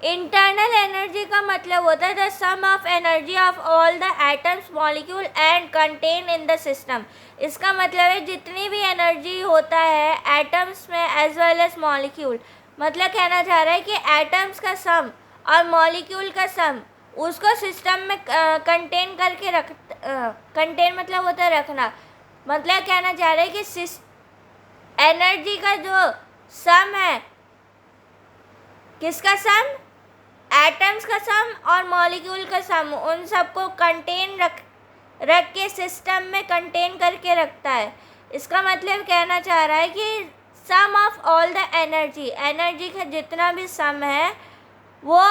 Internal energy का मतलब होता है the sum of energy of all the atoms molecule and contain in the system. इसका मतलब है जितनी भी एनर्जी होता है एटम्स में एज वेल एज मॉलिक्यूल, मतलब कहना चाह रहा है कि एटम्स का सम और मॉलिक्यूल का सम उसको सिस्टम में कंटेन करके कंटेन मतलब होता है रखना, मतलब कहना चाह रहा है कि एनर्जी का जो सम है, किसका सम, एटम्स का सम और मॉलिक्यूल का सम, उन सबको कंटेन रख के सिस्टम में कंटेन करके रखता है। इसका मतलब कहना चाह रहा है कि sum of all the energy, energy का जितना भी सम है वो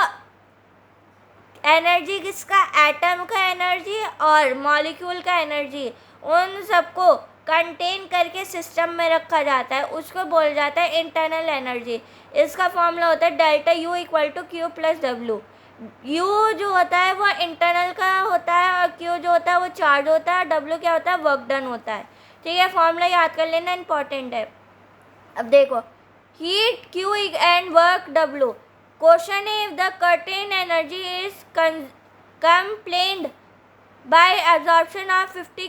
एनर्जी किसका, एटम का एनर्जी और मॉलिक्यूल का एनर्जी, उन सबको कंटेन करके सिस्टम में रखा जाता है, उसको बोल जाता है इंटरनल एनर्जी। इसका फॉर्मूला होता है delta U equal to Q plus W. U जो होता है वो इंटरनल का होता है और क्यू जो होता है वो चार्ज होता है और डब्ल्यू क्या होता है, वर्क डन होता है। ठीक है, फॉर्मूला याद कर लेना, इंपॉर्टेंट है। अब देखो, heat Q and work W. Question है if the certain energy is complained by absorption of 50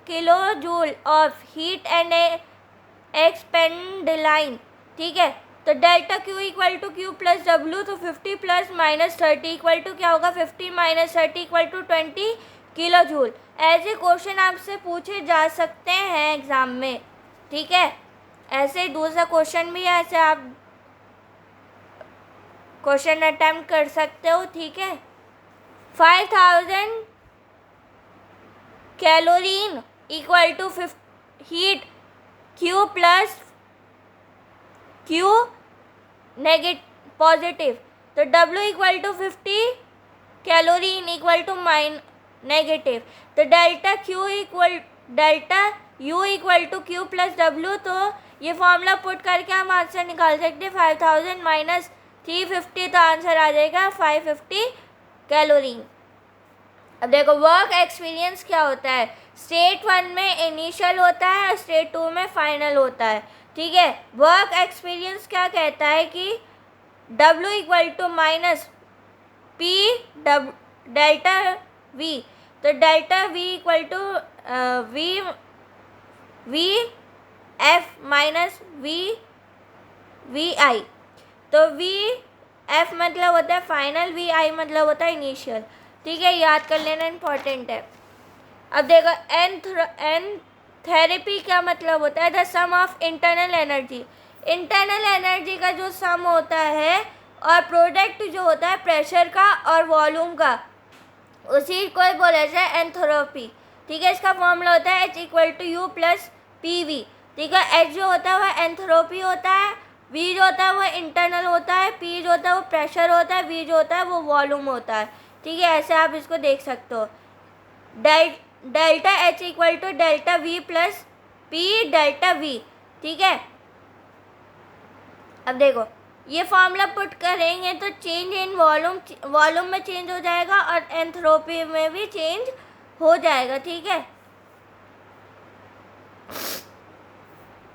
kilojoule of heat and expandline। ठीक है, तो delta Q equal to Q plus W, तो 50 प्लस माइनस 30 इक्वल टू क्या होगा, 50 minus 30 equal to 20 kilojoule. ऐसे question आपसे पूछे जा सकते हैं एग्जाम में। ठीक है, ऐसे दूसरा क्वेश्चन भी ऐसे आप क्वेश्चन अटेम्प्ट कर सकते हो। ठीक है, 5000 calories equal to heat Q plus Q negative positive, तो W equal to 50 calories equal to negative, तो delta U equal to Q plus W. तो ये फॉर्मूला पुट करके हम आंसर निकाल सकते हैं 5000 माइनस 350, तो आंसर आ जाएगा 550 कैलोरीन। अब देखो, वर्क एक्सपीरियंस क्या होता है, स्टेट 1 में इनिशियल होता है और स्टेट 2 में फाइनल होता है। ठीक है, वर्क एक्सपीरियंस क्या कहता है कि W equal to minus P delta V, तो delta V equal to V F minus V I, तो वी एफ मतलब होता है फाइनल, वी आई मतलब होता है इनिशियल। ठीक है, याद कर लेना, इंपॉर्टेंट है। अब देखो, एंथैल्पी क्या मतलब होता है, the sum of internal energy. Internal energy का जो सम होता है और प्रोडक्ट जो होता है प्रेशर का और वॉल्यूम का, उसी को बोला जाए एंथैल्पी। ठीक है, इसका फॉर्मूला होता है H equal to U plus P V. ठीक है, H जो होता है वह एंथैल्पी होता है, V जो होता है वो इंटरनल होता है, P जो होता है वो प्रेशर होता है, V जो होता है वो वॉल्यूम होता है। ठीक है, ऐसे आप इसको देख सकते हो, delta H equal to delta V plus P delta V। ठीक है, अब देखो, ये फॉर्मूला पुट करेंगे तो चेंज इन वॉल्यूम में चेंज हो जाएगा और एंथैल्पी में भी चेंज हो जाएगा। ठीक है।